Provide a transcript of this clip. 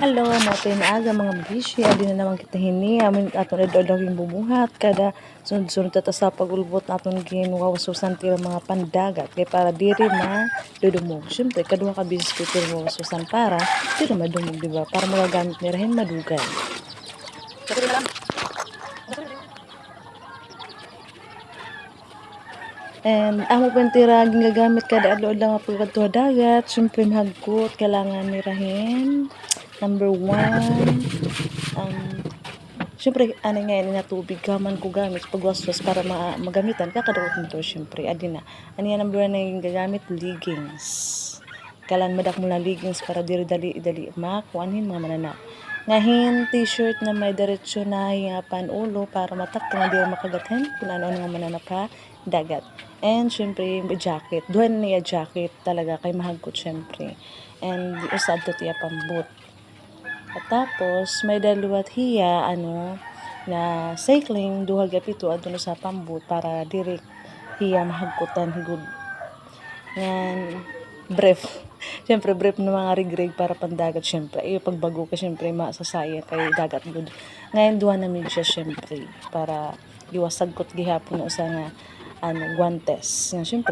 Hello, natin aga mga bishi. Adi na naman kita hini. Amin aton adolawing bumuhat. Kada sunod-sunod tata sa pagulbot aton ginwawasusan tira mga pandagat. Kaya para diri na dudumog. Siyempre, kadua ka bisis ko tira wawasusan para diri madumog, diba? Para magagamit nirahin madugay. And amo pentira ginagamit kada adlaw lang nga pagkadto dagat. Siyempre mahagkot kailangan nirahin. Number 1, siyempre ano nga yan na tubig kaman ko gamit pagwaswas para magamitan kakadawat mo to siyempre adi na. Ano yan number 1 na yung gagamit leggings. Kailangan madak mo na leggings para dali makuanin mga mananak. Ngahin t-shirt na may diretsyo na hingapan ulo para matakto na di makagathin kung ano nga mananap ha dagat. And syempre jacket. Duhan niya jacket talaga kay mahagkot syempre. And usad to tiya pambut. At tapos may daluwat hiya na cycling duha gapito adto sa pambut para direct hiya mahagkutan higud. Yan brief. Siyempre brief ng mga rigreg para pandagat syempre. Pagbago ka syempre masasaya kay dagat gud. Ngayon duha na siya syempre para iwasagkot gihapon usa nga guantes. Yan syempre